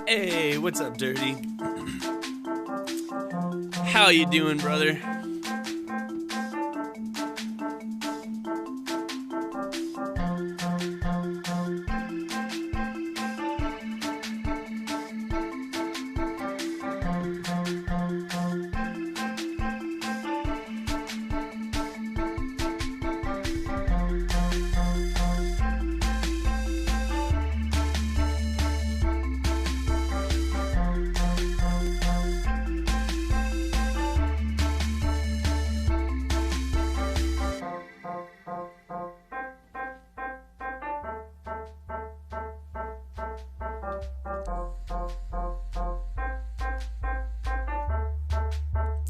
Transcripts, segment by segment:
Hey, what's up, Dirty? How you doing, brother?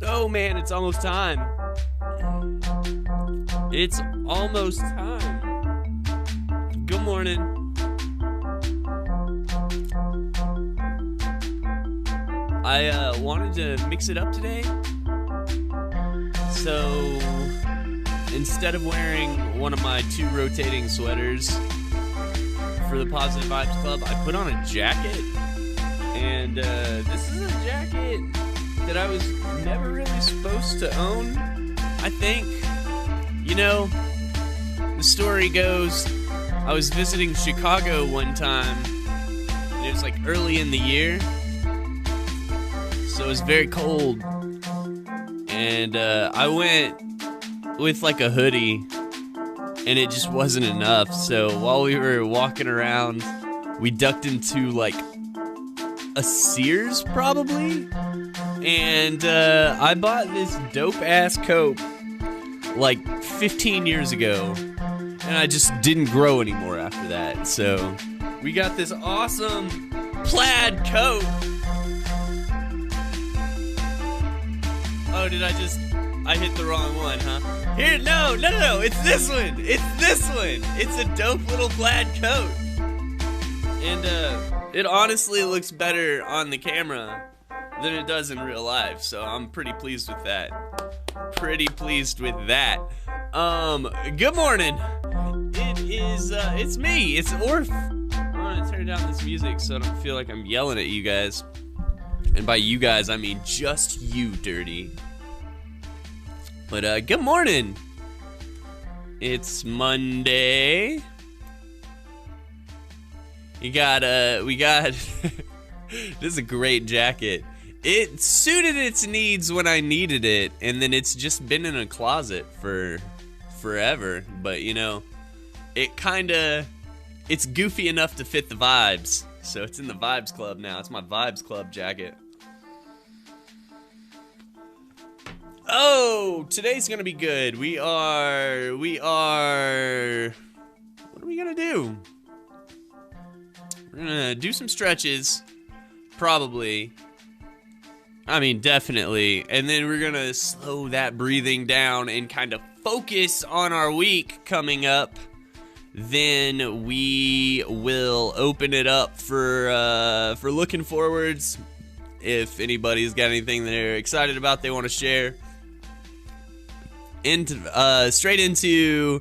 Oh man, it's almost time. It's almost time. Good morning. I wanted to mix it up today. So instead of wearing one of my 2 rotating sweaters for the Positive Vibes Club, I put on a jacket. And this is a jacket that I was never really supposed to own, I think. You know, the story goes, I was visiting Chicago one time, and it was like early in the year, so it was very cold, and I went with like a hoodie, and it just wasn't enough, so while we were walking around, we ducked into like a Sears probably, and I bought this dope-ass coat like 15 years ago, and I just didn't grow anymore after that. So we got this awesome plaid coat. Oh, I hit the wrong one, huh? Here, no, it's this one. It's a dope little plaid coat. And it honestly looks better on the camera than it does in real life, so I'm pretty pleased with that. Good morning. It is, it's me. It's Orf. I'm gonna turn down this music so I don't feel like I'm yelling at you guys. And by you guys, I mean just you, Dirty. But, good morning. It's Monday. We got, this is a great jacket. It suited its needs when I needed it, and then it's just been in a closet for forever. But, you know, it's goofy enough to fit the vibes. So it's in the Vibes Club now. It's my Vibes Club jacket. Oh, today's gonna be good. What are we gonna do? We're gonna do some stretches, probably. I mean, definitely. And then we're gonna slow that breathing down and kind of focus on our week coming up. Then we will open it up for looking forwards. If anybody's got anything they're excited about, they want to share. Straight into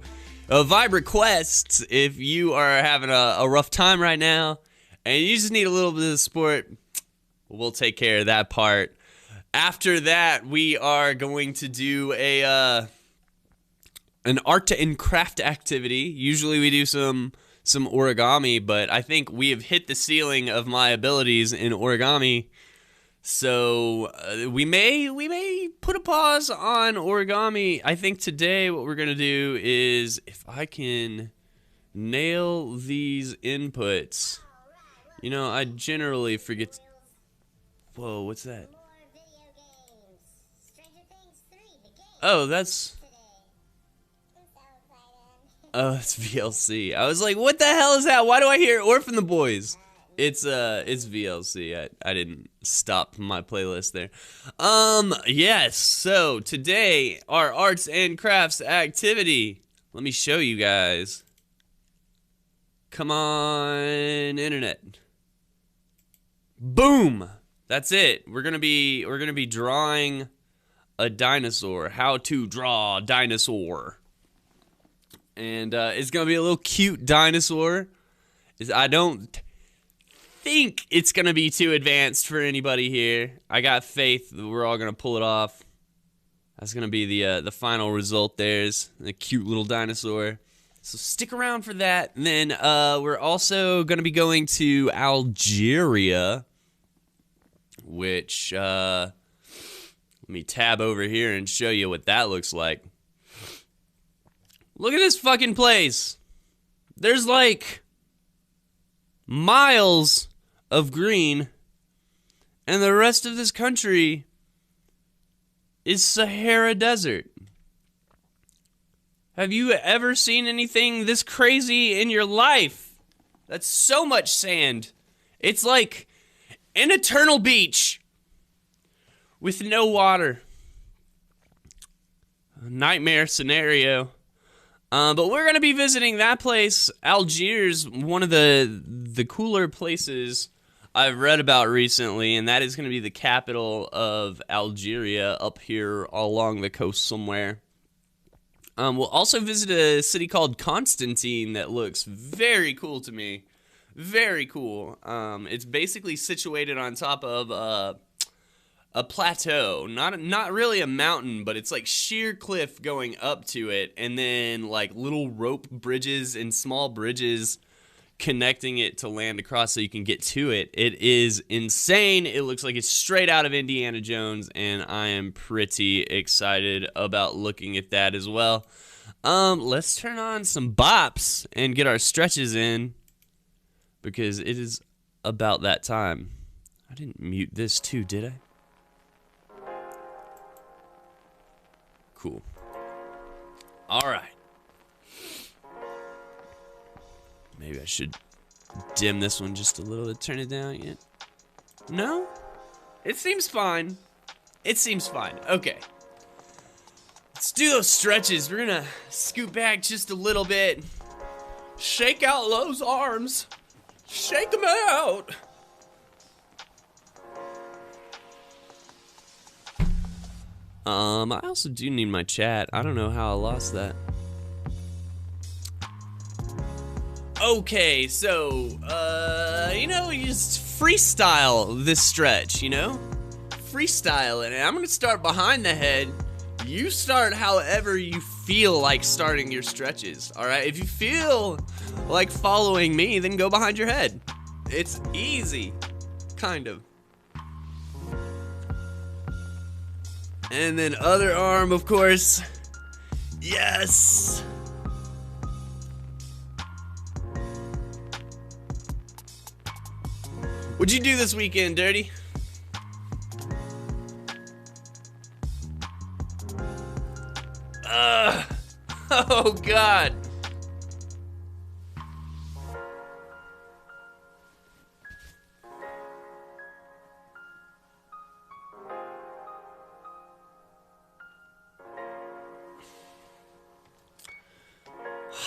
Vibe requests. If you are having a rough time right now and you just need a little bit of support, we'll take care of that part. After that, we are going to do an art and craft activity. Usually we do some origami, but I think we have hit the ceiling of my abilities in origami. So we may put a pause on origami. I think today what we're gonna do is, if I can nail these inputs, you know, I generally forget. Whoa, what's that? Oh, that's VLC. I was like, what the hell is that? Why do I hear Orphan the Boys? It's VLC. I didn't stop my playlist there. Yes, so today, our arts and crafts activity. Let me show you guys. Come on, internet. Boom! That's it. We're gonna be drawing a dinosaur. How to draw a dinosaur. And it's gonna be a little cute dinosaur. I don't think it's gonna be too advanced for anybody here. I got faith that we're all gonna pull it off. That's gonna be the final result. There's the cute little dinosaur. So stick around for that. And then we're also gonna be going to Algeria, which let me tab over here and show you what that looks like. Look at this fucking place. There's like miles of green, and the rest of this country is Sahara Desert. Have you ever seen anything this crazy in your life? That's so much sand. It's like an eternal beach with no water. A nightmare scenario. But we're going to be visiting that place. Algiers, one of the cooler places I've read about recently, and that is going to be the capital of Algeria, up here along the coast somewhere. We'll also visit a city called Constantine that looks very cool to me. Very cool. It's basically situated on top of a plateau, not really a mountain, but it's like sheer cliff going up to it, and then like little rope bridges and small bridges connecting it to land across so you can get to it. It is insane. It looks like it's straight out of Indiana Jones, and I am pretty excited about looking at that as well. Let's turn on some bops and get our stretches in, because it is about that time. I didn't mute this too, did I? Cool. All right. Maybe I should dim this one just a little to turn it down yet. No? It seems fine. It seems fine. Okay. Let's do those stretches. We're gonna scoot back just a little bit. Shake out those arms. Shake them out. I also do need my chat. I don't know how I lost that. Okay, so, you know, you just freestyle this stretch, you know? Freestyle it. And I'm gonna start behind the head. You start however you feel like starting your stretches, alright? If you feel like following me, then go behind your head. It's easy, kind of. And then other arm, of course. Yes! What'd you do this weekend, Dirty? Oh God.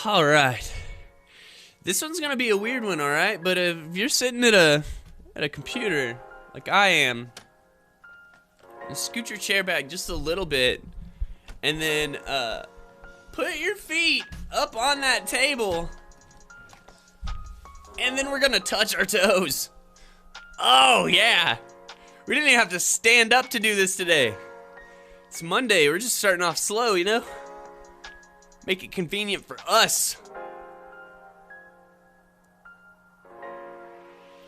All right. This one's gonna be a weird one, all right? But if you're sitting at a computer like I am, scoot your chair back just a little bit, and then put your feet up on that table, and then we're gonna touch our toes. Oh yeah, we didn't even have to stand up to do this today. It's Monday, we're just starting off slow, you know? Make it convenient for us.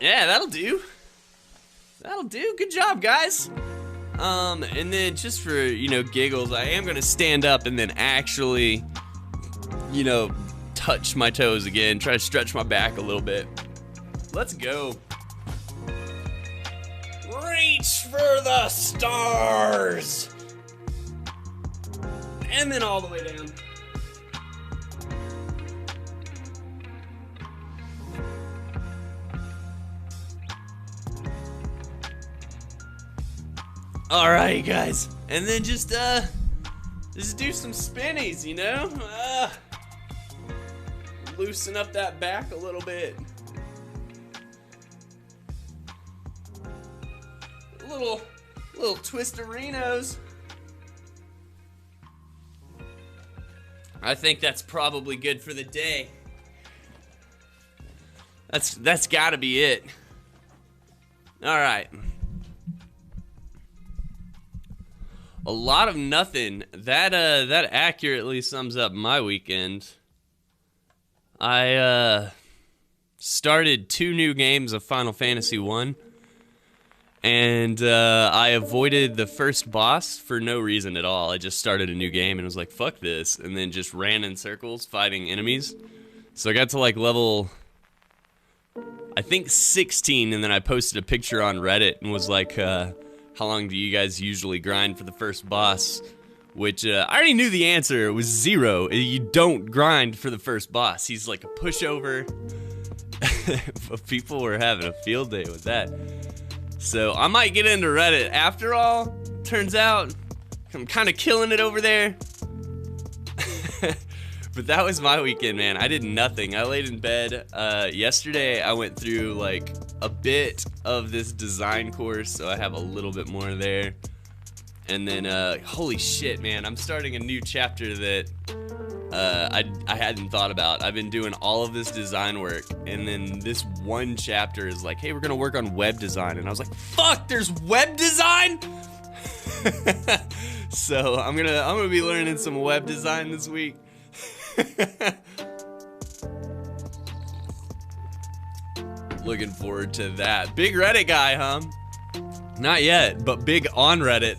Yeah, that'll do. That'll do. Good job, guys. And then just for, you know, giggles, I am gonna stand up and then actually, you know, touch my toes again. Try to stretch my back a little bit. Let's go. Reach for the stars. And then all the way down. Alright, guys, and then just do some spinnies, you know? Loosen up that back a little bit. Little twisterinos. I think that's probably good for the day. That's gotta be it. Alright. A lot of nothing. That accurately sums up my weekend. I started 2 new games of Final Fantasy 1, and I avoided the first boss for no reason at all. I just started a new game and was like, fuck this, and then just ran in circles fighting enemies. So I got to like level, I think 16, and then I posted a picture on Reddit and was like, how long do you guys usually grind for the first boss? Which, I already knew the answer. It was 0. You don't grind for the first boss. He's like a pushover. But people were having a field day with that. So, I might get into Reddit. After all, turns out, I'm kind of killing it over there. But that was my weekend, man. I did nothing. I laid in bed. Yesterday, I went through, like, a bit of this design course, so I have a little bit more there. And then, holy shit, man, I'm starting a new chapter that I hadn't thought about. I've been doing all of this design work, and then this one chapter is like, hey, we're gonna work on web design. And I was like, fuck, there's web design? So I'm gonna be learning some web design this week. Looking forward to that. Big Reddit guy, huh? Not yet, but big on Reddit.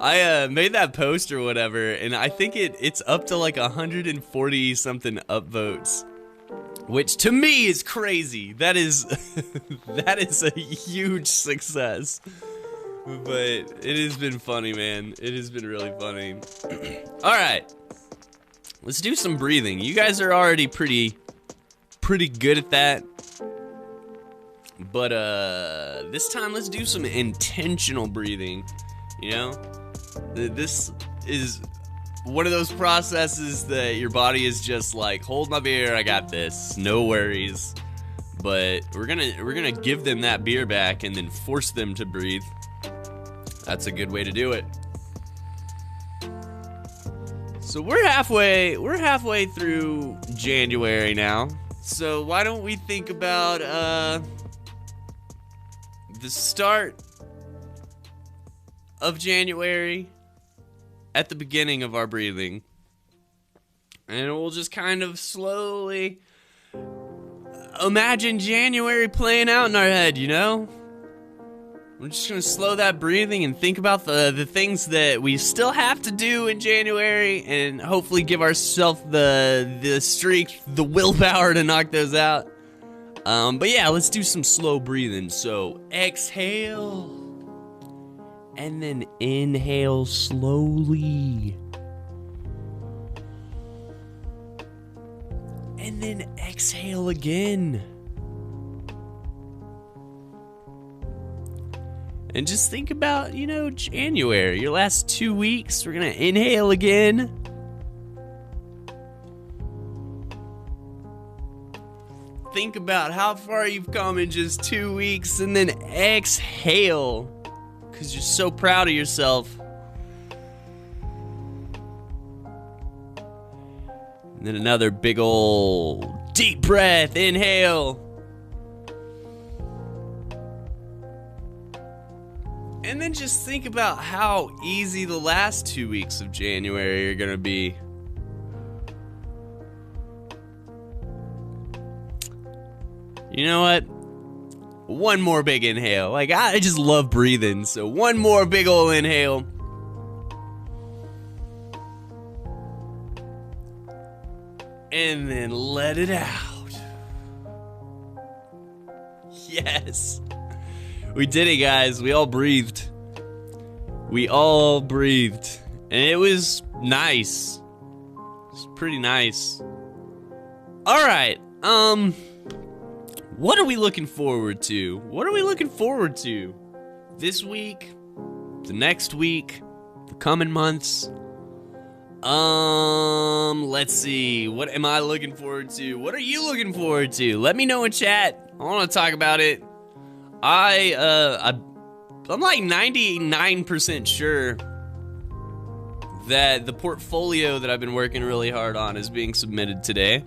I made that post or whatever, and I think it's up to like 140 something upvotes, which to me is crazy. That is that is a huge success. But it has been funny, man. It has been really funny. All right, let's do some breathing. You guys are already pretty good at that. But this time let's do some intentional breathing. You know, this is one of those processes that your body is just like, hold my beer, I got this, no worries. But we're gonna give them that beer back and then force them to breathe. That's a good way to do it. So we're halfway through January now. So why don't we think about the start of January at the beginning of our breathing. And we'll just kind of slowly imagine January playing out in our head, you know? We're just gonna slow that breathing and think about the things that we still have to do in January, and hopefully give ourselves the streak, the willpower to knock those out. But yeah, let's do some slow breathing. So exhale, and then inhale slowly, and then exhale again. And just think about, you know, January, your last 2 weeks. We're gonna inhale again. Think about how far you've come in just 2 weeks, and then exhale, because you're so proud of yourself. And then another big old deep breath, inhale. And then just think about how easy the last 2 weeks of January are gonna be. You know what? One more big inhale. Like, I just love breathing, so one more big ol' inhale. And then let it out. Yes. We did it, guys. We all breathed. We all breathed. And it was nice. It was pretty nice. Alright, what are we looking forward to? What are we looking forward to? This week? The next week? The coming months? Let's see. What am I looking forward to? What are you looking forward to? Let me know in chat. I want to talk about it. I'm like 99% sure that the portfolio that I've been working really hard on is being submitted today.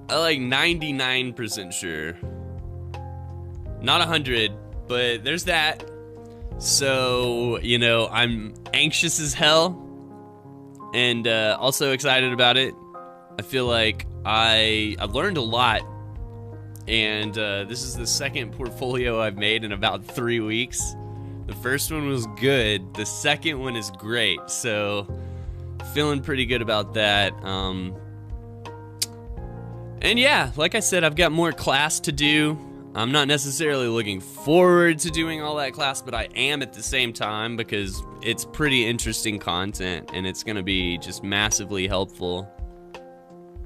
I'm like 99% sure. Not 100, but there's that. So, you know, I'm anxious as hell and also excited about it. I feel like I've learned a lot. And this is the second portfolio I've made in about 3 weeks. The first one was good. The second one is great. So, feeling pretty good about that. And yeah, like I said, I've got more class to do. I'm not necessarily looking forward to doing all that class, but I am at the same time because it's pretty interesting content and it's going to be just massively helpful.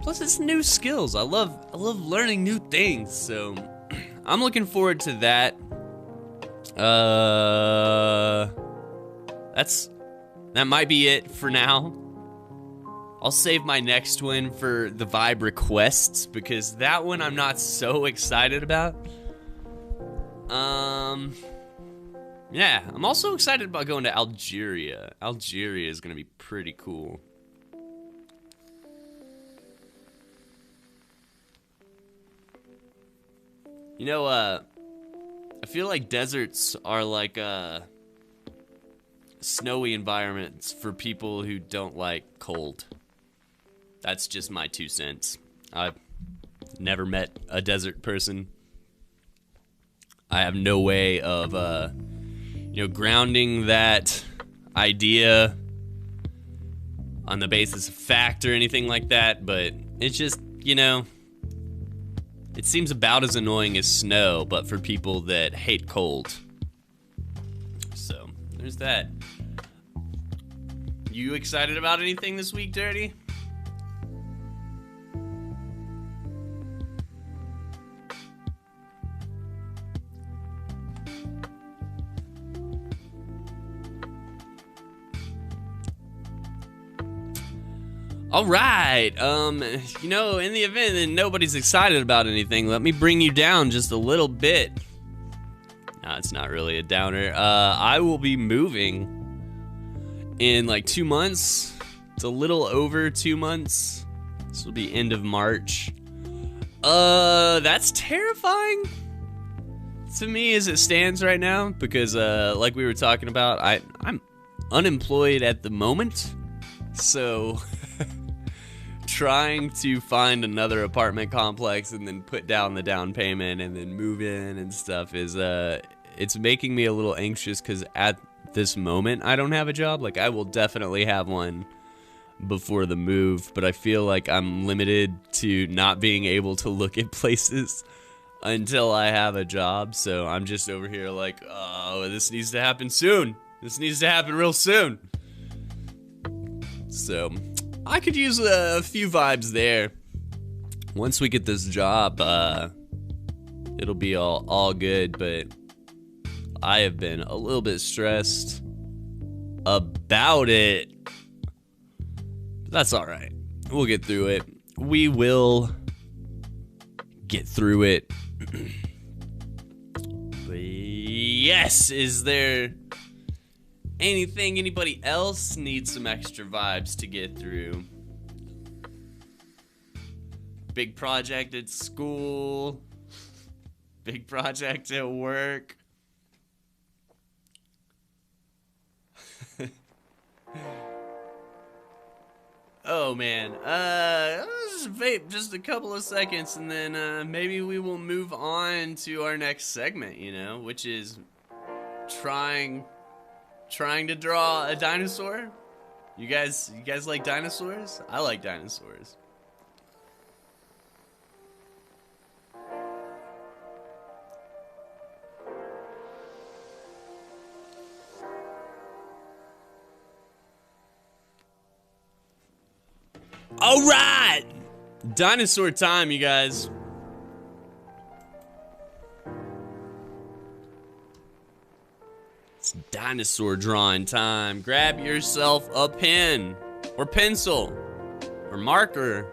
Plus, it's new skills. I love learning new things, so I'm looking forward to that. That might be it for now. I'll save my next one for the Vibe requests because that one I'm not so excited about. Yeah, I'm also excited about going to Algeria. Algeria is gonna be pretty cool. You know, I feel like deserts are like snowy environments for people who don't like cold. That's just my 2 cents. I've never met a desert person. I have no way of, you know, grounding that idea on the basis of fact or anything like that, but it's just, you know, it seems about as annoying as snow, but for people that hate cold. So, there's that. You excited about anything this week, Dirty? All right, you know, in the event that nobody's excited about anything, let me bring you down just a little bit. No, it's not really a downer. I will be moving in like 2 months. It's a little over 2 months. This will be end of March. That's terrifying to me as it stands right now, because like we were talking about, I'm unemployed at the moment, so trying to find another apartment complex and then put down the down payment and then move in and stuff is it's making me a little anxious, because at this moment I don't have a job. Like, I will definitely have one before the move, but I feel like I'm limited to not being able to look at places until I have a job. So I'm just over here like, oh, this needs to happen soon. This needs to happen real soon. So I could use a few vibes there. Once we get this job, it'll be all good, but I have been a little bit stressed about it. But that's all right. We'll get through it. We will get through it. But yes, is there anything anybody else needs some extra vibes to get through? Big project at school, big project at work. Oh man, let's vape just a couple of seconds, and then maybe we will move on to our next segment, you know, which is trying to draw a dinosaur. You guys like dinosaurs? I like dinosaurs. All right, dinosaur time, you guys. It's dinosaur drawing time. Grab yourself a pen or pencil or marker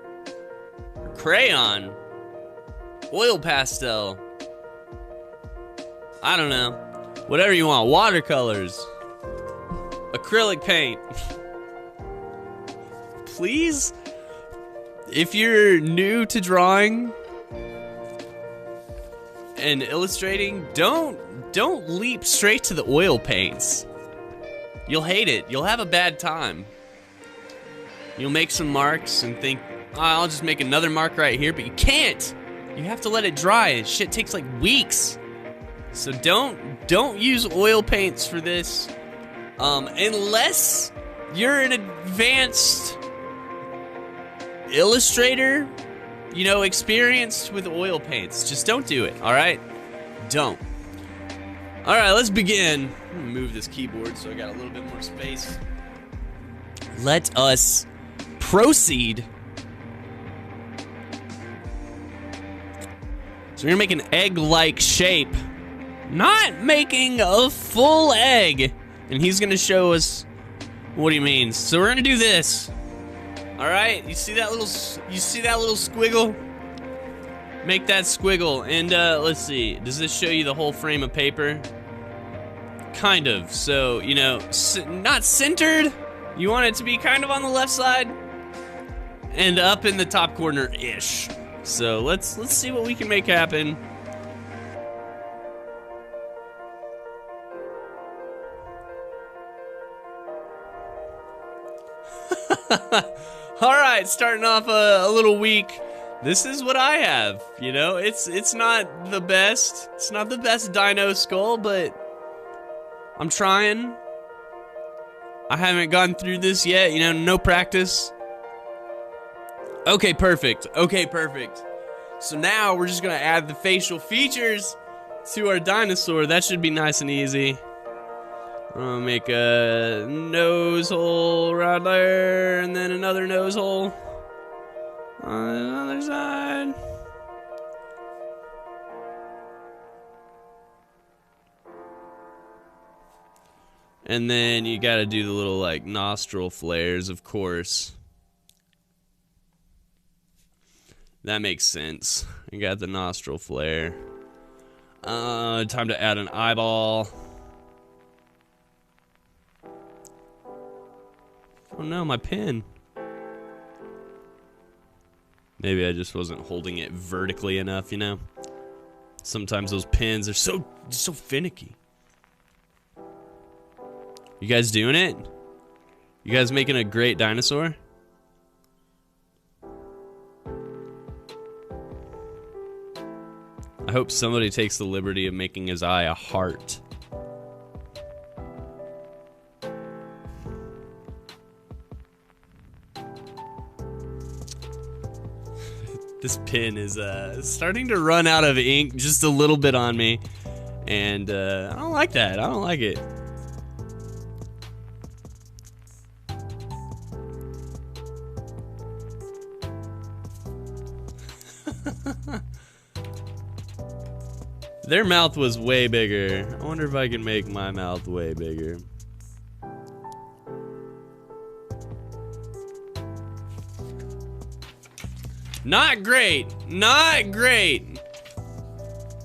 or crayon, oil pastel. I don't know. Whatever you want. Watercolors, acrylic paint. Please, if you're new to drawing and illustrating, don't leap straight to the oil paints. You'll hate it. You'll have a bad time. You'll make some marks and think, oh, I'll just make another mark right here, but you can't. You have to let it dry. Shit takes like weeks. So don't use oil paints for this, unless you're an advanced illustrator, you know, experienced with oil paints. Just don't do it, all right? Don't. All right, let's begin. I'm gonna move this keyboard so I got a little bit more space. Let us proceed. So we're gonna make an egg-like shape. Not making a full egg. And he's gonna show us what he means. So we're gonna do this. All right, you see that little squiggle? Make that squiggle, and let's see. Does this show you the whole frame of paper? Kind of. So, you know, not centered. You want it to be kind of on the left side and up in the top corner-ish. So let's see what we can make happen. All right, starting off a little weak. This is what I have, you know. It's not the best. It's not the best dino skull, but I'm trying. I haven't gone through this yet, you know, no practice. Okay, perfect. Okay, perfect. So now we're just gonna add the facial features to our dinosaur. That should be nice and easy. I'll make a nose hole right there, and then another nose hole on the other side. And then you gotta do the little, like, nostril flares, of course. That makes sense. I got the nostril flare. Time to add an eyeball. Oh no, my pen. Maybe I just wasn't holding it vertically enough, you know? Sometimes those pins are so finicky. You guys doing it? You guys making a great dinosaur? I hope somebody takes the liberty of making his eye a heart. This pen is starting to run out of ink just a little bit on me. And I don't like that. I don't like it. Their mouth was way bigger. I wonder if I can make my mouth way bigger. Not great. Not great.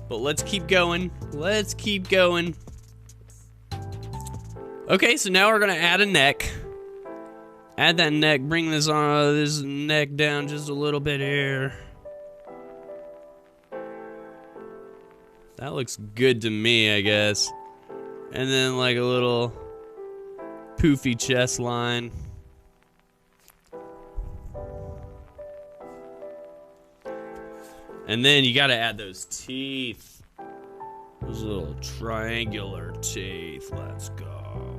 But let's keep going. Let's keep going. Okay, so now we're gonna add a neck. Add that neck. Bring this neck down just a little bit here. That looks good to me, I guess. And then like a little poofy chest line. And then you gotta add those teeth. Those little triangular teeth. Let's go.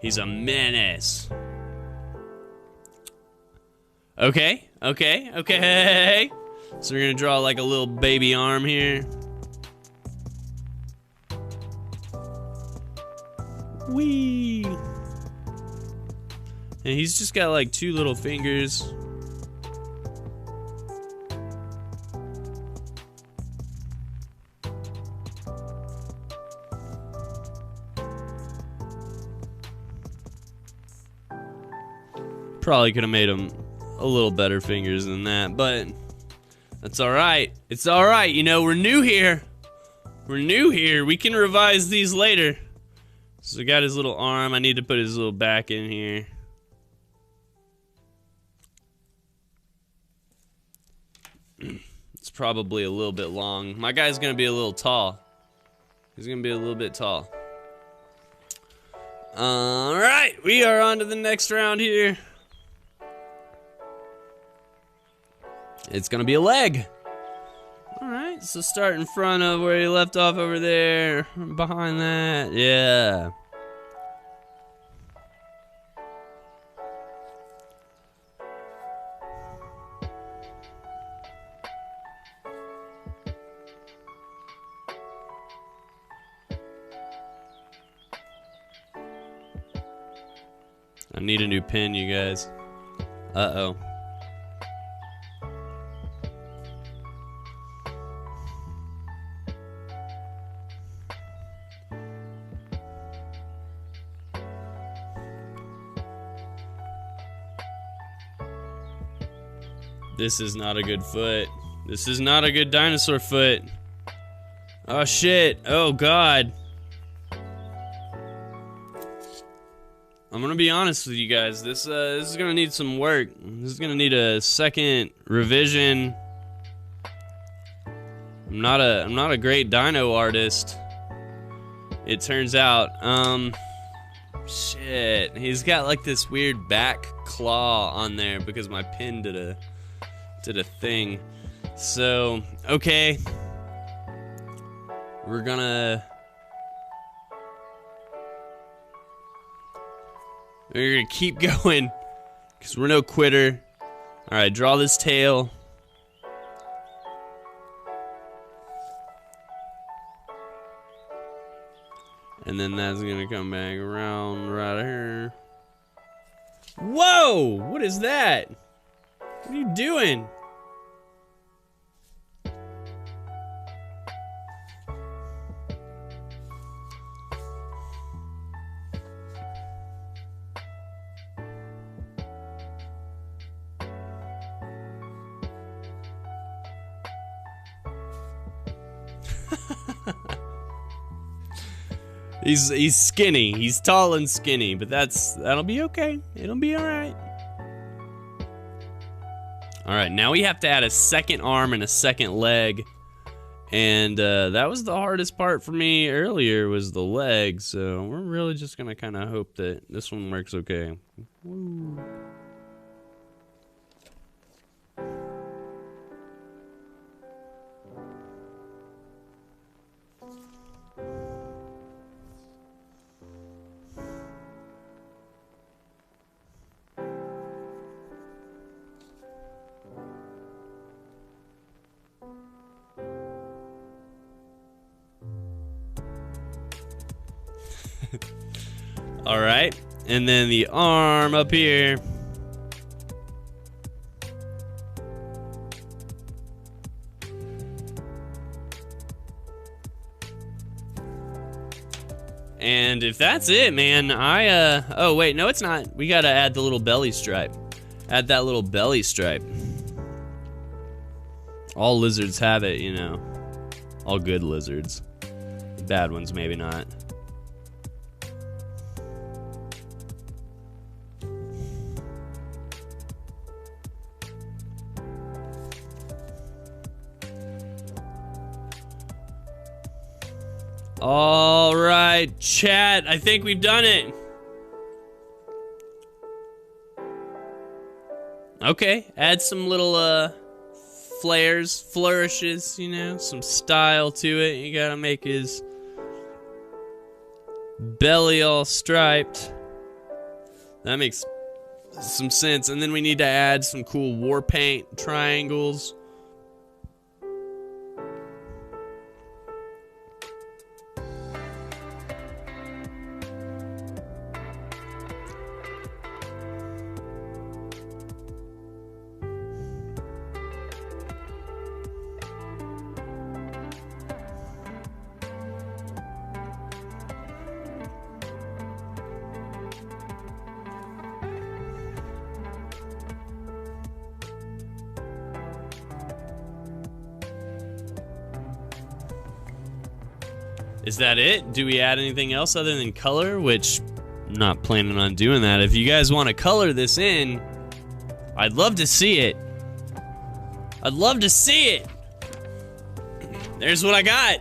He's a menace. Okay, okay, okay. So we're gonna draw like a little baby arm here. Whee! And he's just got like 2 little fingers. Probably could have made him a little better fingers than that, but that's alright. It's alright, you know, we're new here. We're new here. We can revise these later. So I got his little arm. I need to put his little back in here. It's probably a little bit long. My guy's gonna be a little tall. He's gonna be a little bit tall. Alright, we are on to the next round here. It's gonna be a leg. Alright, so start in front of where you left off over there. Behind that, yeah. I need a new pen, you guys. Uh-oh. This is not a good foot. This is not a good dinosaur foot. Oh shit. Oh god. I'm gonna be honest with you guys. This is gonna need some work. This is gonna need a second revision. I'm not a great dino artist. It turns out. Shit. He's got like this weird back claw on there because my pen did a thing. So, okay. We're gonna keep going because we're no quitter. Alright, draw this tail. And then that's gonna come back around right here. Whoa! What is that? What are you doing? He's skinny. He's tall and skinny, but that'll be okay. It'll be all right. All right, now we have to add a second arm and a second leg. And that was the hardest part for me earlier, was the leg. So we're really just gonna kind of hope that this one works okay. Woo. All right, and then the arm up here. And if that's it, man, oh wait, no it's not. We gotta add the little belly stripe. Add that little belly stripe. All lizards have it, you know. All good lizards. Bad ones, maybe not. All right, chat, I think we've done it. Okay, add some little flares, flourishes, you know, some style to it. You gotta make his belly all striped. That makes some sense. And then we need to add some cool war paint triangles. Is that it? Do we add anything else other than color? Which, I'm not planning on doing that. If you guys want to color this in, I'd love to see it. I'd love to see it. There's what I got.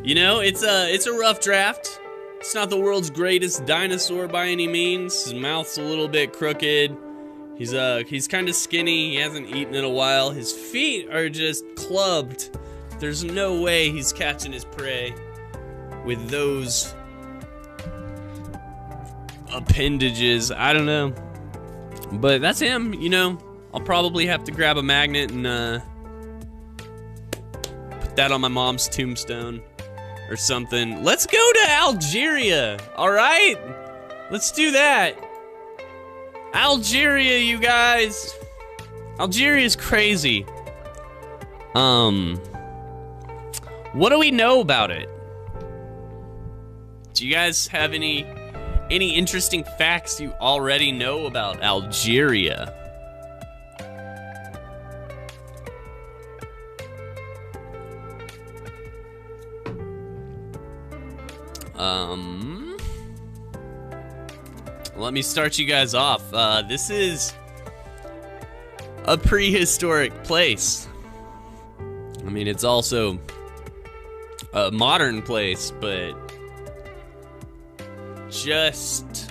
You know, it's a rough draft. It's not the world's greatest dinosaur by any means. His mouth's a little bit crooked. He's kind of skinny. He hasn't eaten in a while. His feet are just clubbed. There's no way he's catching his prey with those appendages. I don't know. But that's him, you know. I'll probably have to grab a magnet and put that on my mom's tombstone or something. Let's go to Algeria, all right? Let's do that. Algeria, you guys. Algeria's crazy. What do we know about it? Do you guys have any interesting facts you already know about Algeria? Let me start you guys off. This is a prehistoric place. I mean, it's also a modern place, but just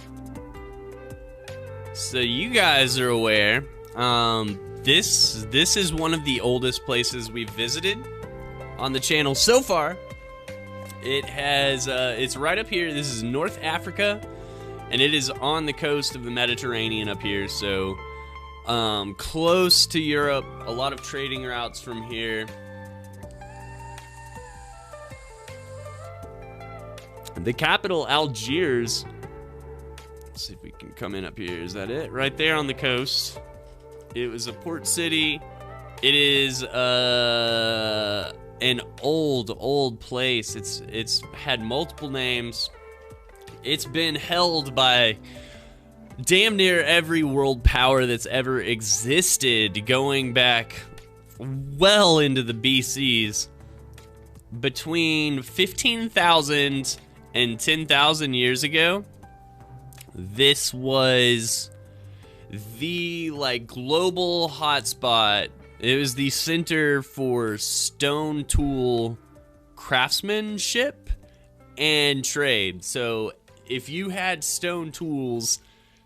so you guys are aware, this is one of the oldest places we've visited on the channel so far. It has it's right up here. This is North Africa, and it is on the coast of the Mediterranean up here, so close to Europe. A lot of trading routes from here. The capital, Algiers. Let's see if we can come in up here. Is that it? Right there on the coast. It was a port city. It is an old place. It's had multiple names. It's been held by damn near every world power that's ever existed, going back well into the BCs. Between 15,000 And 10,000 years ago, this was the like global hotspot. It was the center for stone tool craftsmanship and trade. So if you had stone tools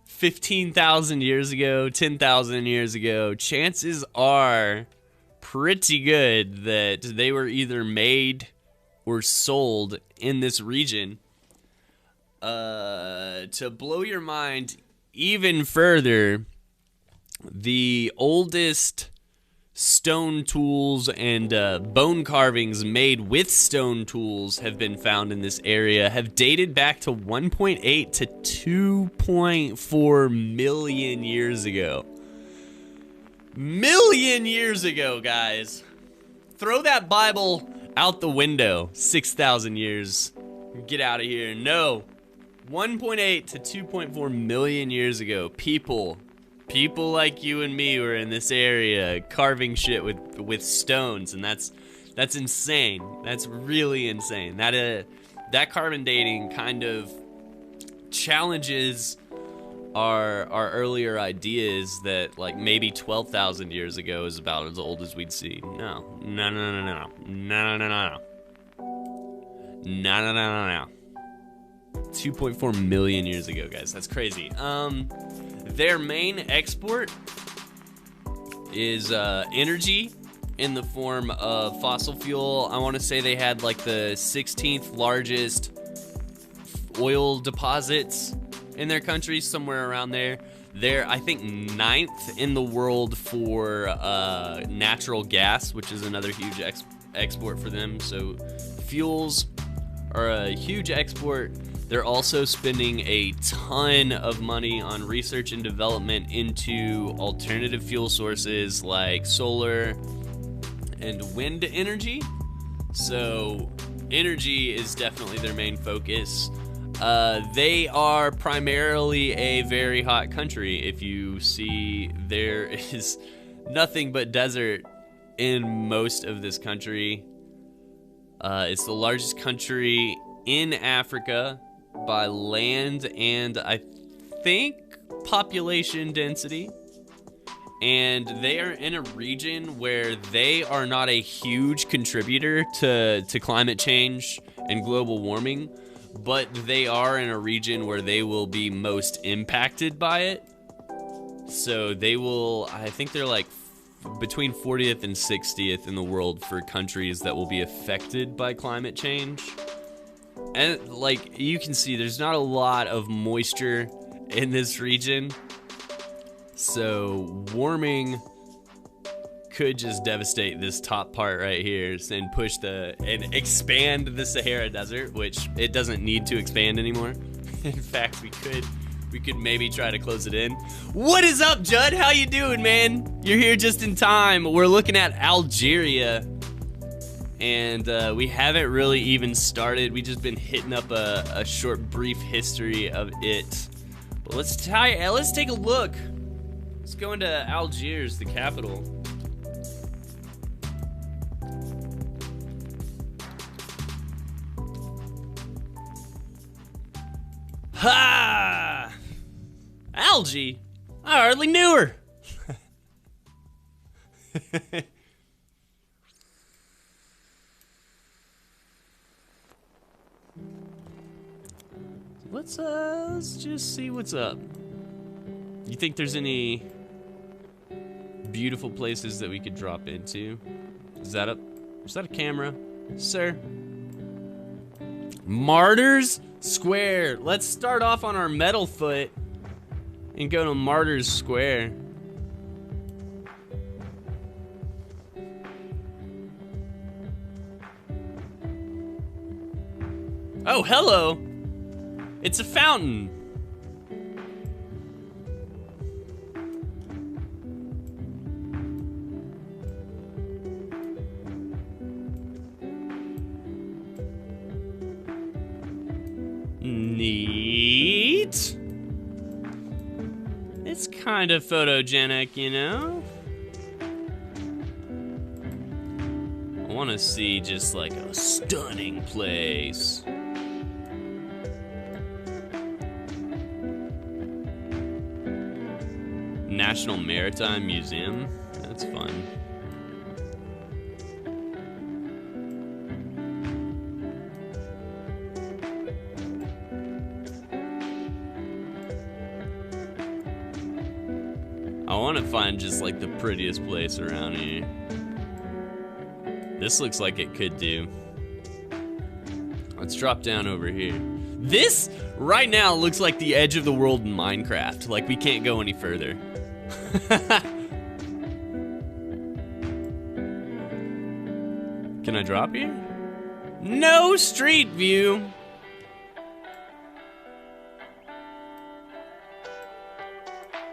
15,000 years ago, 10,000 years ago, chances are pretty good that they were either made or sold in this region. To blow your mind even further, the oldest stone tools and bone carvings made with stone tools have been found in this area, have dated back to 1.8 to 2.4 million years ago. Million years ago, guys. Throw that Bible out the window. 6,000 years. Get out of here. No. 1.8 to 2.4 million years ago, people like you and me were in this area carving shit with stones, and that's insane. That's really insane. That carbon dating kind of challenges our earlier ideas that like maybe 12,000 years ago is about as old as we'd see. No. 2.4 million years ago, guys. That's crazy. Their main export is energy in the form of fossil fuel. I want to say they had like the 16th largest oil deposits in their country, somewhere around there. They're, I think, 9th in the world for natural gas, which is another huge export for them. So fuels are a huge export. They're also spending a ton of money on research and development into alternative fuel sources like solar and wind energy. So energy is definitely their main focus. They are primarily a very hot country. If you see, there is nothing but desert in most of this country. It's the largest country in Africa by land and I think population density. And they are in a region where they are not a huge contributor to climate change and global warming, but they are in a region where they will be most impacted by it. So they will, I think they're like between 40th and 60th in the world for countries that will be affected by climate change. And like you can see, there's not a lot of moisture in this region. So warming could just devastate this top part right here and push and expand the Sahara Desert, which it doesn't need to expand anymore. In fact, we could maybe try to close it in. What is up, Judd? How you doing, man? You're here just in time. We're looking at Algeria, and we haven't really even started. We just been hitting up a short, brief history of it. But let's take a look. Let's go into Algiers, the capital. Ha! Algie? I hardly knew her. Let's just see what's up. You think there's any beautiful places that we could drop into? Is that a camera, sir? Martyrs Square. Let's start off on our metal foot and go to Martyrs Square. Oh, hello. It's a fountain. Neat. It's kind of photogenic, you know? I want to see just like a stunning place. National Maritime Museum. That's fun. I want to find just like the prettiest place around here. This looks like it could do. Let's drop down over here. This right now looks like the edge of the world in Minecraft. Like we can't go any further. Can I drop here? No street view.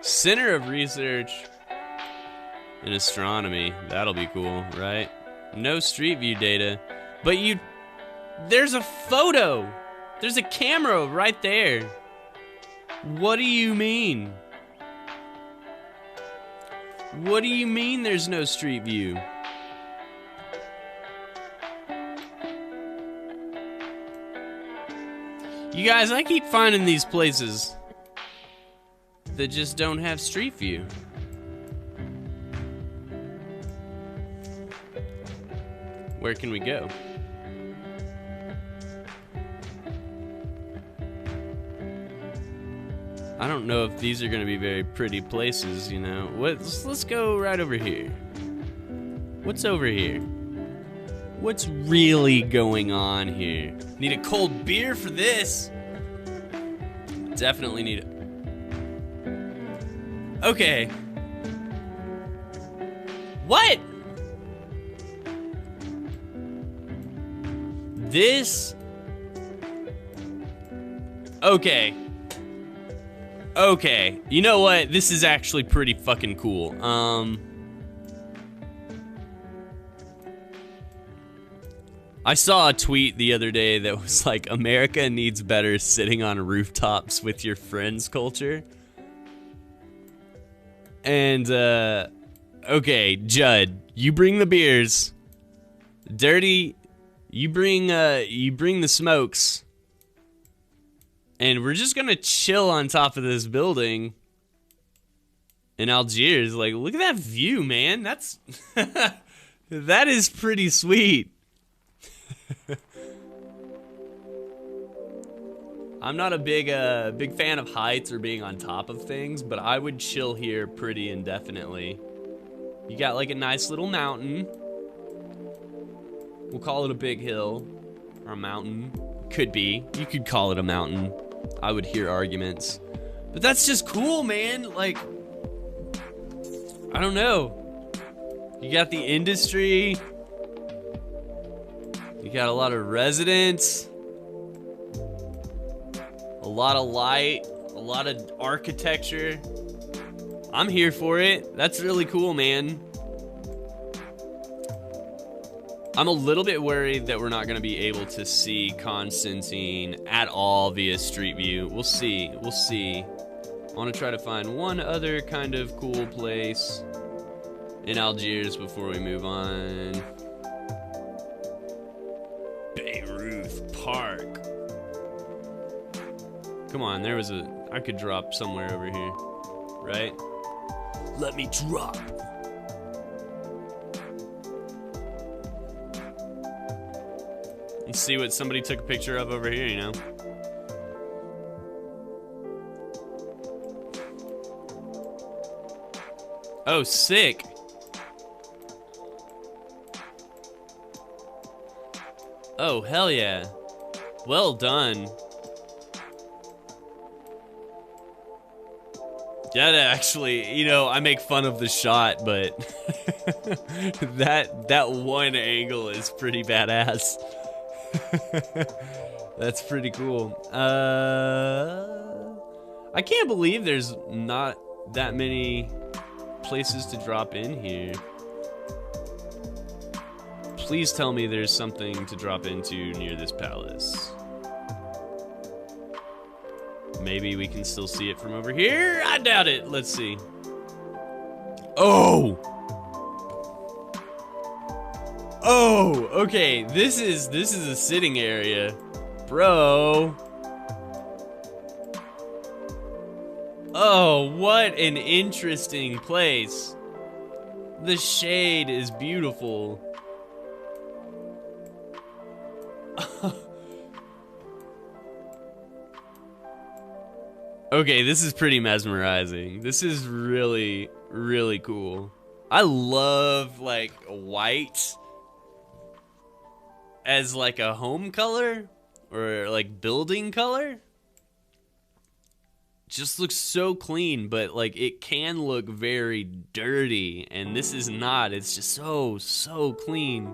Center of Research in Astronomy. That'll be cool, right? No street view data. But there's a photo. There's a camera right there. What do you mean? What do you mean there's no street view? You guys, I keep finding these places that just don't have street view. Where can we go? I don't know if these are gonna be very pretty places, you know. Let's go right over here. What's over here? What's really going on here? Need a cold beer for this. Definitely need it. Okay. What? This? Okay. Okay. You know what? This is actually pretty fucking cool. I saw a tweet the other day that was like, America needs better sitting on rooftops with your friends culture. And, okay, Judd, you bring the beers. Dirty, you bring the smokes. And we're just gonna chill on top of this building in Algiers. Like, look at that view, man. That's, that is pretty sweet. I'm not a big fan of heights or being on top of things, but I would chill here pretty indefinitely. You got like a nice little mountain. We'll call it a big hill or a mountain. Could be. You could call it a mountain. I would hear arguments. But that's just cool, man. Like, I don't know. You got the industry. You got a lot of residents. A lot of light, a lot of architecture. I'm here for it. That's really cool, man. I'm a little bit worried that we're not going to be able to see Constantine at all via Street View. We'll see. We'll see. I want to try to find one other kind of cool place in Algiers before we move on. Bayreuth Park. Come on, there was I could drop somewhere over here, right? Let me drop. And see what somebody took a picture of over here, you know? Oh, sick. Oh, hell yeah. Well done. That actually, you know, I make fun of the shot, but that one angle is pretty badass. That's pretty cool. I can't believe there's not that many places to drop in here. Please tell me there's something to drop into near this palace. Maybe we can still see it from over here. I doubt it. Let's see. Oh! Oh, okay. This is a sitting area. Bro. Oh, what an interesting place. The shade is beautiful. Okay, this is pretty mesmerizing. This is really, really cool. I love, like, white as, like, a home color or, like, building color. Just looks so clean, but, like, it can look very dirty, and this is not. It's just so clean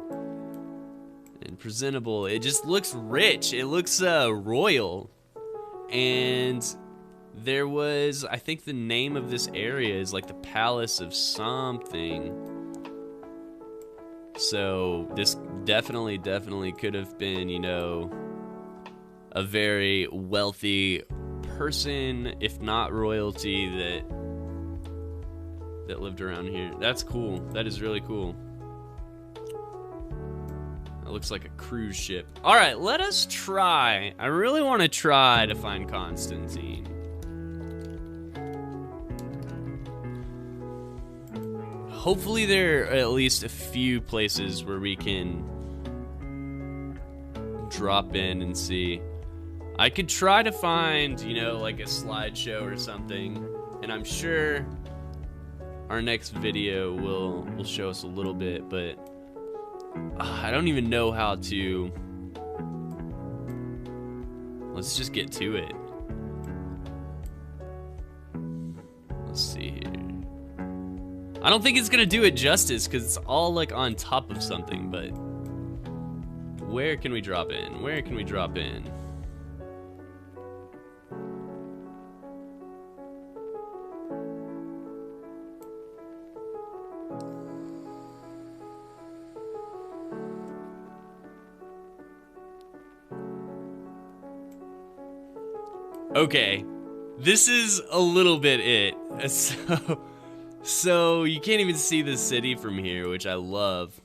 and presentable. It just looks rich. It looks royal. And there was, I think the name of this area is like the Palace of something. So this definitely could have been, you know, a very wealthy person, if not royalty, that lived around here. That's cool. That is really cool. It looks like a cruise ship. All right, let us try. I really want to try to find Constantine. Hopefully there are at least a few places where we can drop in and see. I could try to find, you know, like a slideshow or something, and I'm sure our next video will show us a little bit, but I don't even know how to. Let's just get to it. Let's see here. I don't think it's gonna do it justice because it's all like on top of something, but where can we drop in? Where can we drop in? Okay, this is a little bit it. So you can't even see the city from here, which I love.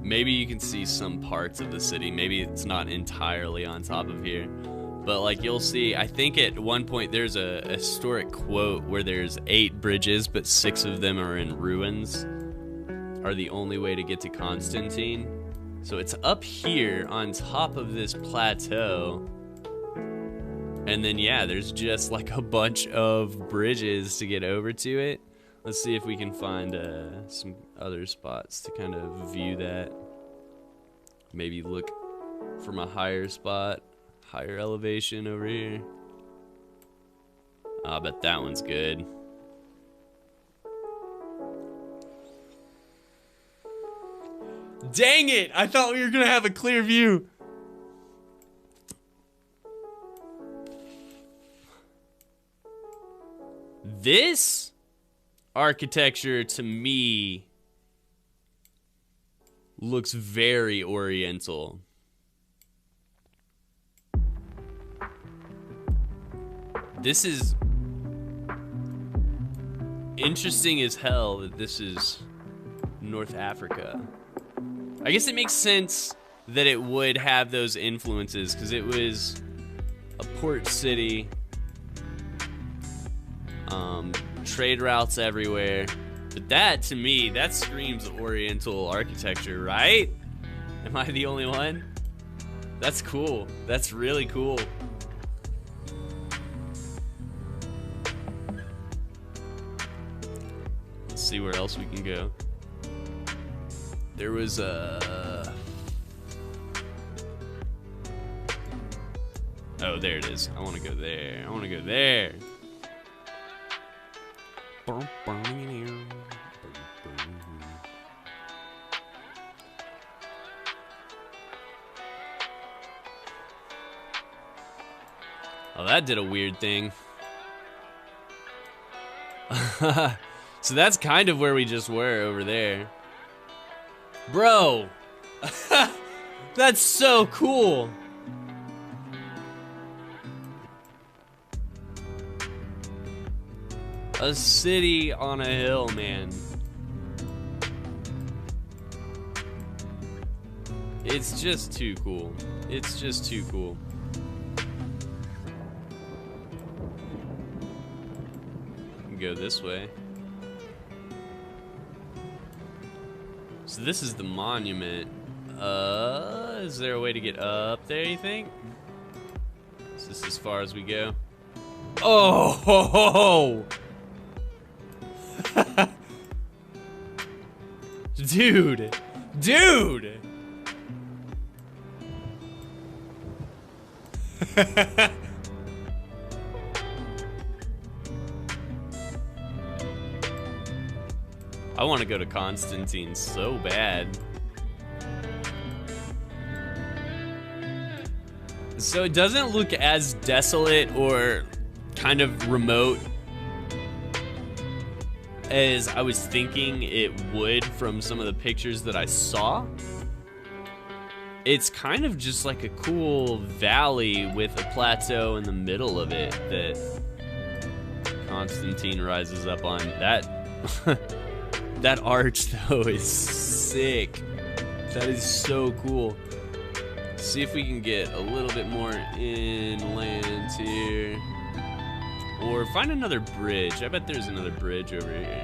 Maybe you can see some parts of the city. Maybe it's not entirely on top of here. But like you'll see, I think at one point there's a historic quote where there's 8 bridges, but 6 of them are in ruins, are the only way to get to Constantine. So it's up here on top of this plateau. And then, yeah, there's just like a bunch of bridges to get over to it. Let's see if we can find some other spots to kind of view that. Maybe look from a higher spot, higher elevation over here. I bet that one's good. Dang it! I thought we were gonna have a clear view. This architecture to me looks very oriental. This is interesting as hell that this is North Africa. I guess it makes sense that it would have those influences because it was a port city. Trade routes everywhere. But that, to me, that screams Oriental architecture, right? Am I the only one? That's cool. That's really cool. Let's see where else we can go. There was a... Oh, there it is. I want to go there. I want to go there. Oh, that did a weird thing. So that's kind of where we just were over there. Bro! That's so cool! A city on a hill, man. It's just too cool. It's just too cool. go this way. So this is the monument. Is there a way to get up there, you think? Is this as far as we go? Oh, ho, ho, ho. Dude. Dude. I want to go to Constantine so bad. So it doesn't look as desolate or kind of remote as I was thinking it would from some of the pictures that I saw. It's kind of just like a cool valley with a plateau in the middle of it that Constantine rises up on. That arch though is sick. That is so cool. See if we can get a little bit more inland here. Or find another bridge. I bet there's another bridge over here.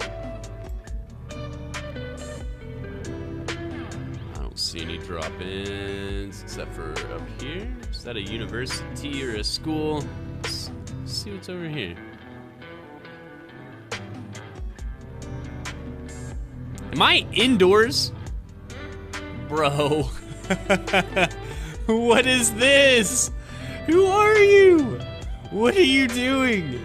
I don't see any drop-ins except for up here. Is that a university or a school? Let's see what's over here. Am I indoors? Bro. What is this? Who are you? What are you doing?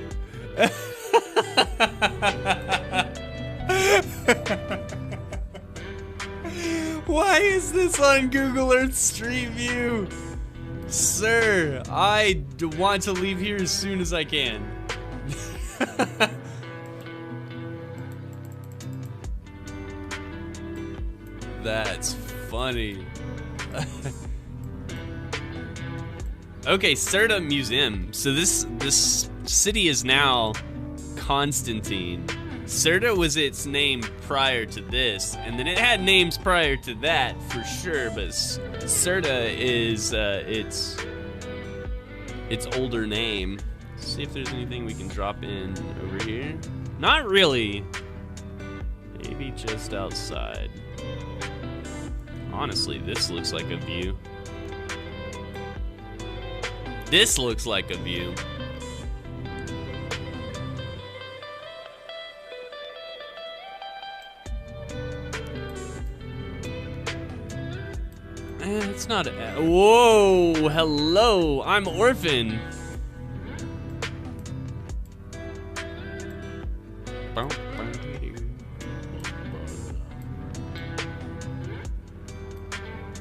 Why is this on Google Earth Street View? Sir, I want to leave here as soon as I can. That's funny. Okay, Serta Museum. So this city is now Constantine. Serta was its name prior to this, and then it had names prior to that for sure. But Serta is its older name. Let's see if there's anything we can drop in over here. Not really. Maybe just outside. Honestly, this looks like a view. This looks like a view. It's not a... Whoa, hello, I'm Orphan.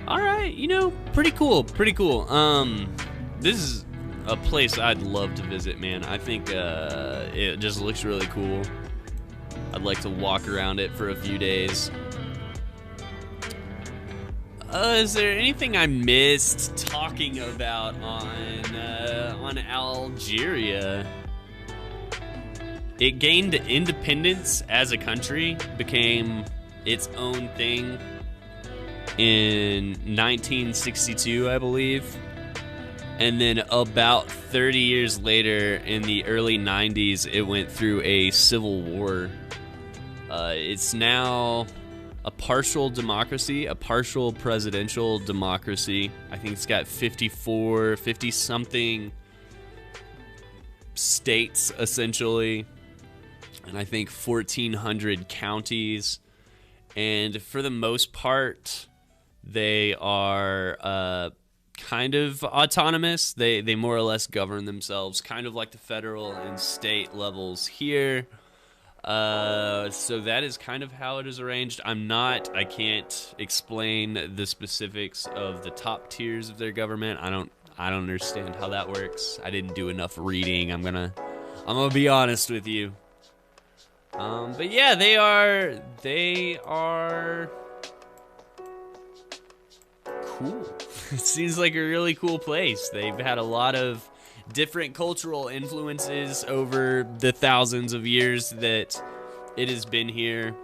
Alright, you know, pretty cool, pretty cool. This is a place I'd love to visit, man. I think it just looks really cool. I'd like to walk around it for a few days. Is there anything I missed talking about on Algeria? It gained independence as a country, became its own thing in 1962, I believe. And then about 30 years later, in the early 90s, it went through a civil war. It's now a partial democracy, a partial presidential democracy. I think it's got 50-something states, essentially. And I think 1,400 counties. And for the most part, they are kind of autonomous. They more or less govern themselves, kind of like the federal and state levels here. So that is kind of how it is arranged. I can't explain the specifics of the top tiers of their government. I don't understand how that works. I didn't do enough reading. I'm gonna be honest with you. But yeah, they are cool. It seems like a really cool place. They've had a lot of different cultural influences over the thousands of years that it has been here.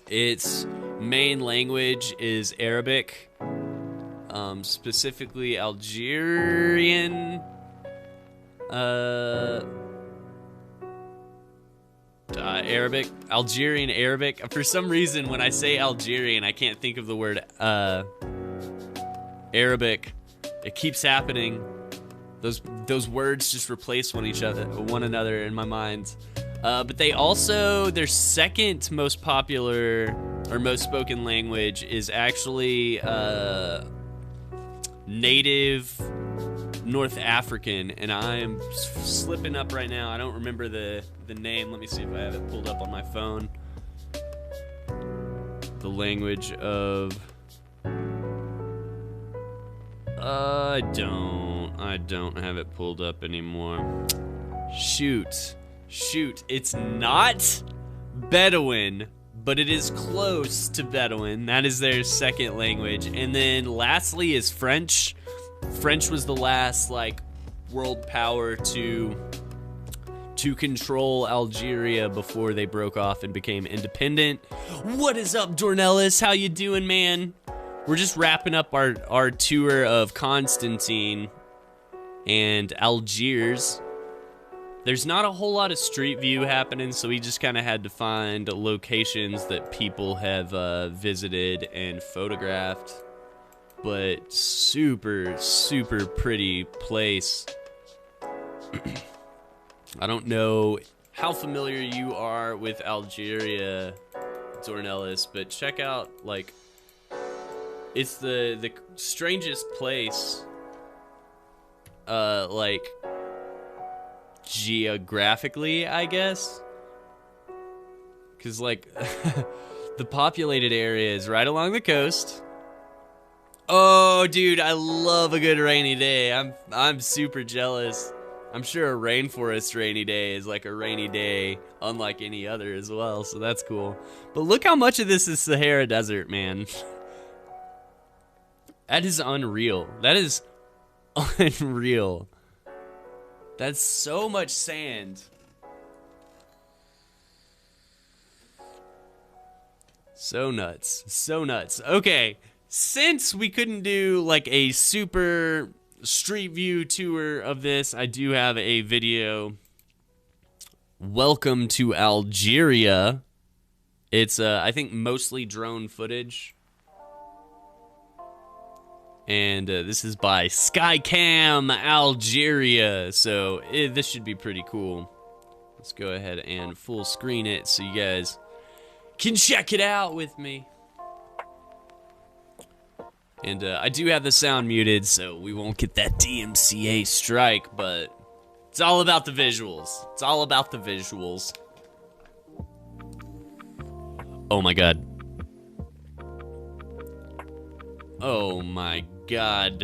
Its main language is Arabic, specifically Arabic, Algerian Arabic. For some reason, when I say Algerian, I can't think of the word Arabic. It keeps happening. Those words just replace one another in my mind. But they also, their second most popular or most spoken language is actually native North African, and I'm slipping up right now. I don't remember the name. Let me see if I have it pulled up on my phone. The language of... I don't have it pulled up anymore. Shoot. It's not Bedouin, but it is close to Bedouin. That is their second language. And then lastly is French. French was the last, like, world power to control Algeria before they broke off and became independent. What is up, Dornelis? How you doing, man? We're just wrapping up our tour of Constantine and Algiers. There's not a whole lot of street view happening, so we just kind of had to find locations that people have visited and photographed. But super, super pretty place. I don't know how familiar you are with Algeria, Dornelis, but check out, like, it's the strangest place, like, geographically, I guess. Because, like, the populated area is right along the coast. Oh, dude, I love a good rainy day. I'm super jealous. I'm sure a rainforest rainy day is like a rainy day unlike any other as well, so that's cool. But look how much of this is Sahara Desert, man. That is unreal. That is unreal. That's so much sand. So nuts. So nuts. Okay, since we couldn't do like a super street view tour of this, I do have a video. Welcome to Algeria. It's, I think, mostly drone footage. And this is by Skycam Algeria, so this should be pretty cool. Let's go ahead and full screen it so you guys can check it out with me. And I do have the sound muted, so we won't get that DMCA strike, but it's all about the visuals. It's all about the visuals. Oh my god. Oh my god.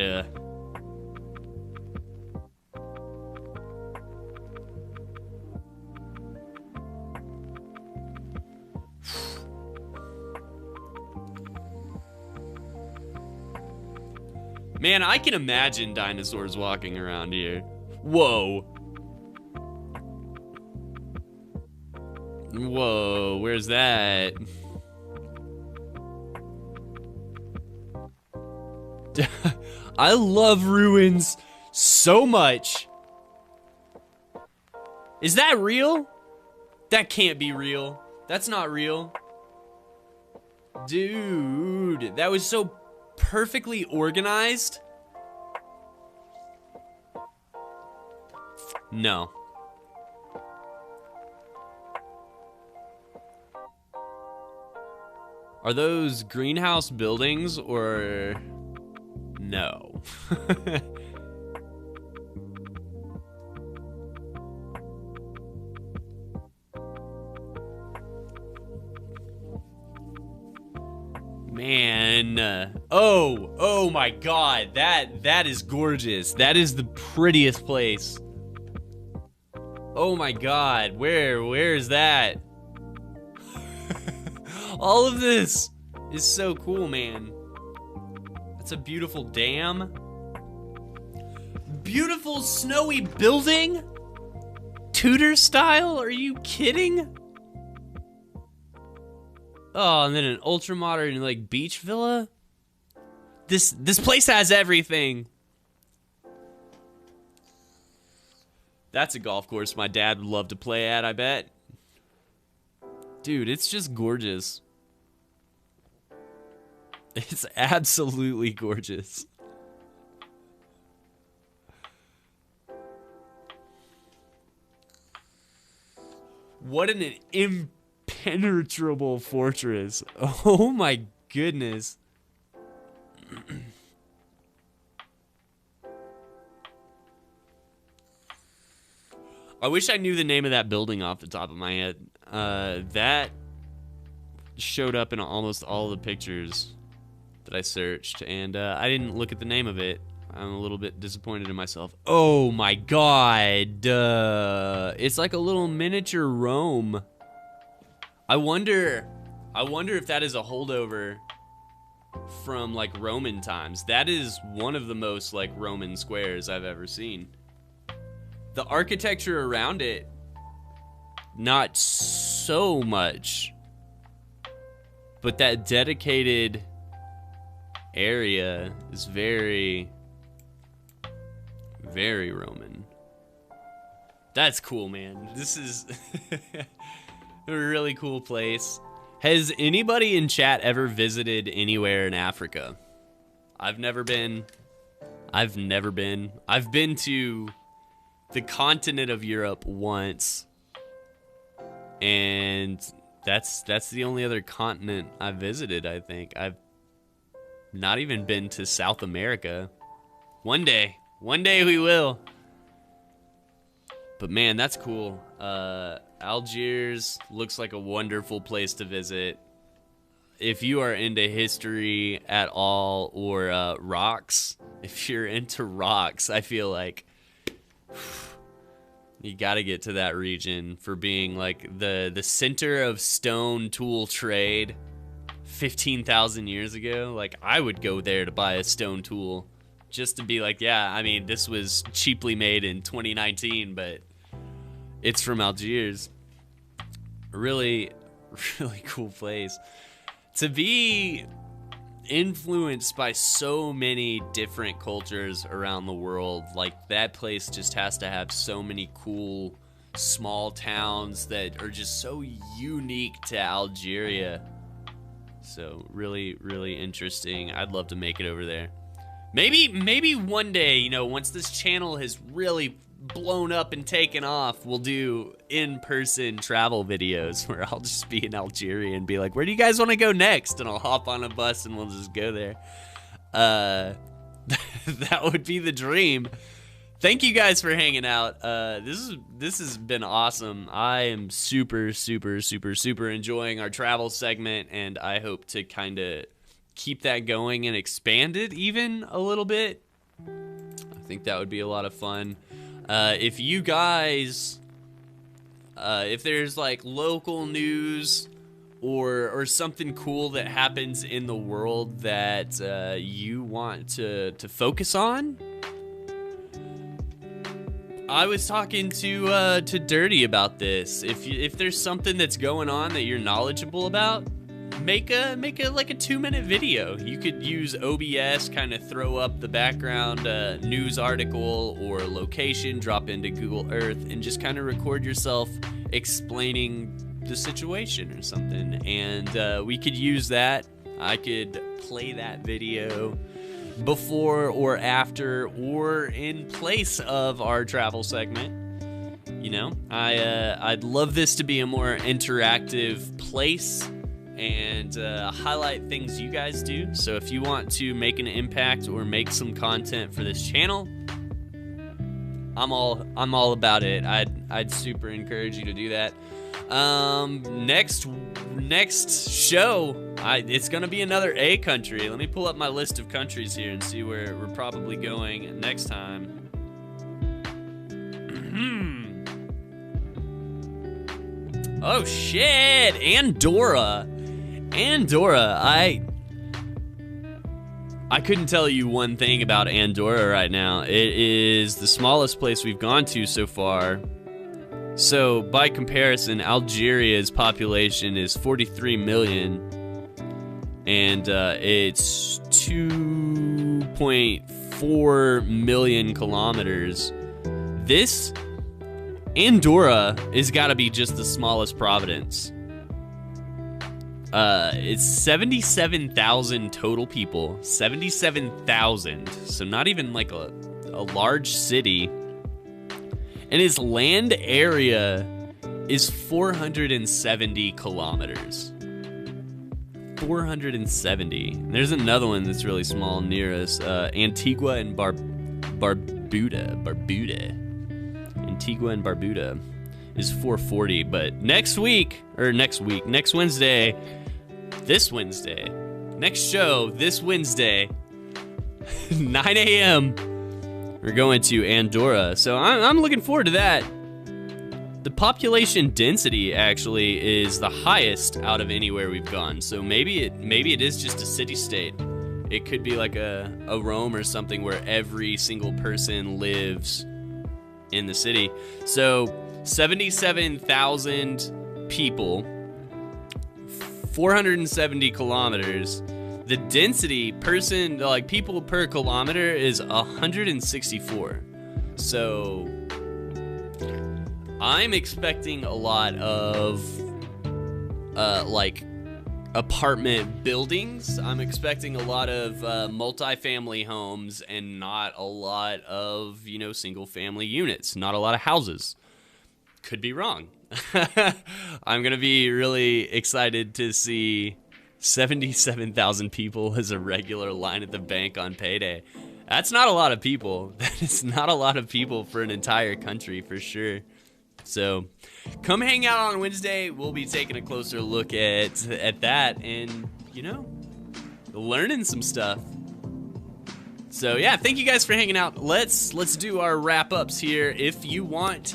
Man, I can imagine dinosaurs walking around here. Whoa. Whoa, where's that? I love ruins so much. Is that real? That can't be real. That's not real. Dude, that was so perfectly organized. No. Are those greenhouse buildings or no? Man, oh my god, that is gorgeous. That is the prettiest place. Oh my god, where is that? All of this is so cool, man. That's a beautiful dam. Beautiful snowy building? Tudor style? Are you kidding? Oh, and then an ultra-modern, like, beach villa? This place has everything. That's a golf course my dad would love to play at, I bet. Dude, it's just gorgeous. It's absolutely gorgeous. What an impenetrable fortress. Oh my goodness. I wish I knew the name of that building off the top of my head. That showed up in almost all the pictures that I searched, and I didn't look at the name of it. I'm a little bit disappointed in myself. Oh my god. It's like a little miniature Rome. I wonder if that is a holdover from like Roman times. That is one of the most like Roman squares I've ever seen. The architecture around it, not so much, but that dedicated area is very, very Roman. That's cool, man. This is a really cool place. Has anybody in chat ever visited anywhere in Africa? I've never been. I've been to the continent of Europe once, and that's the only other continent I've visited, I think. I've not even been to South America. One day we will. But man, that's cool. Algiers looks like a wonderful place to visit. If you are into history at all, or rocks, if you're into rocks, I feel like you gotta get to that region for being like the center of stone tool trade 15,000 years ago. Like, I would go there to buy a stone tool just to be like, yeah, I mean, this was cheaply made in 2019, but it's from Algiers. Really, really cool place. To be influenced by so many different cultures around the world, like, that place just has to have so many cool small towns that are just so unique to Algeria. So really, really interesting. I'd love to make it over there. Maybe one day, you know, once this channel has really blown up and taken off, we'll do in-person travel videos where I'll just be in Algeria and be like, where do you guys want to go next? And I'll hop on a bus and we'll just go there. That would be the dream. Thank you guys for hanging out. This has been awesome. I am super enjoying our travel segment, and I hope to kind of keep that going and expand it even a little bit. I think that would be a lot of fun. If you guys, if there's like local news or something cool that happens in the world that you want to focus on, I was talking to Dirty about this. If there's something that's going on that you're knowledgeable about, make a like a 2-minute video. You could use OBS, kind of throw up the background news article or location, drop into Google Earth, and just kind of record yourself explaining the situation or something. And we could use that. I could play that video before or after or in place of our travel segment. You know, I'd love this to be a more interactive place and highlight things you guys do. So if you want to make an impact or make some content for this channel, I'm all about it. I'd super encourage you to do that. Next show, it's gonna be another A country. Let me pull up my list of countries here and see where we're probably going next time. Oh shit, Andorra. I couldn't tell you one thing about Andorra right now. It is the smallest place we've gone to so far. So, by comparison, Algeria's population is 43 million, and it's 2.4 million kilometers. This Andorra has got to be just the smallest province. It's 77,000 total people. 77,000. So not even like a large city. And its land area is 470 kilometers. 470. There's another one that's really small near us. Antigua and Barbuda. Antigua and Barbuda is 440. But next Wednesday, next show, this Wednesday, 9 a.m., we're going to Andorra. So I'm looking forward to that. The population density actually is the highest out of anywhere we've gone. So maybe it is just a city-state. It could be like a Rome or something where every single person lives in the city. So 77,000 people, 470 kilometers. The density people per kilometer is 164. So I'm expecting a lot of like apartment buildings. I'm expecting a lot of multifamily homes and not a lot of, single family units, not a lot of houses. Could be wrong. I'm going to be really excited to see 77,000 people as a regular line at the bank on payday. That's not a lot of people. That is not a lot of people for an entire country, for sure. So come hang out on Wednesday. We'll be taking a closer look at that and, learning some stuff. So yeah, thank you guys for hanging out. Let's do our wrap-ups here. If you want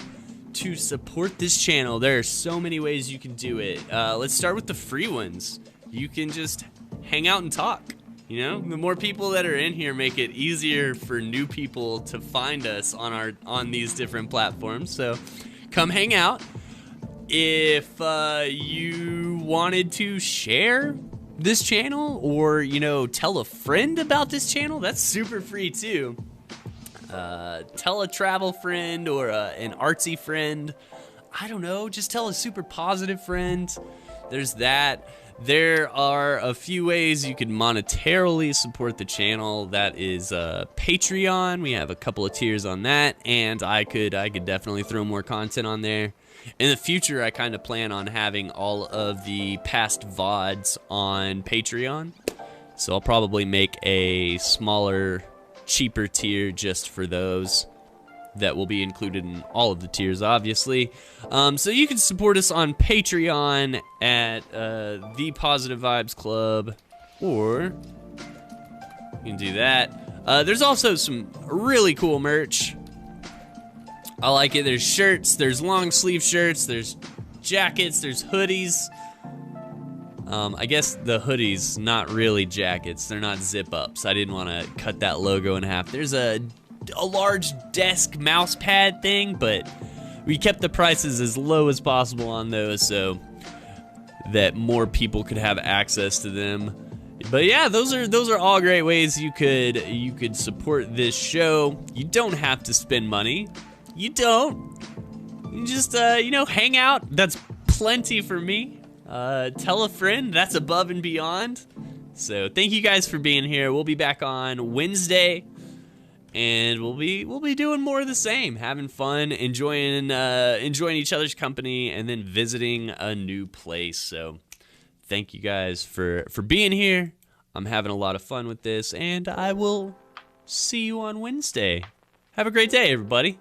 to support this channel, there are so many ways you can do it. Let's start with the free ones. You can just hang out and talk. The more people that are in here make it easier for new people to find us on these different platforms. So come hang out. If you wanted to share this channel or, tell a friend about this channel, that's super free too. Tell a travel friend or an artsy friend. I don't know, just tell a super positive friend. There's that. There are a few ways you can monetarily support the channel. That is Patreon. We have a couple of tiers on that, and I could definitely throw more content on there. In the future, I kind of plan on having all of the past VODs on Patreon. So I'll probably make a smaller, cheaper tier just for those. That will be included in all of the tiers, obviously. So you can support us on Patreon at The Positive Vibes Club, or you can do that. There's also some really cool merch. I like it. There's shirts, there's long sleeve shirts, there's jackets, there's hoodies. I guess the hoodies, not really jackets. They're not zip-ups. I didn't want to cut that logo in half. There's a large desk mouse pad thing, but we kept the prices as low as possible on those so that more people could have access to them. But yeah, those are all great ways you could support this show. You don't have to spend money. You don't. You just hang out. That's plenty for me. Tell a friend. That's above and beyond. So thank you guys for being here. We'll be back on Wednesday. And we'll be doing more of the same, having fun, enjoying each other's company, and then visiting a new place. So, thank you guys for being here. I'm having a lot of fun with this, and I will see you on Wednesday. Have a great day, everybody.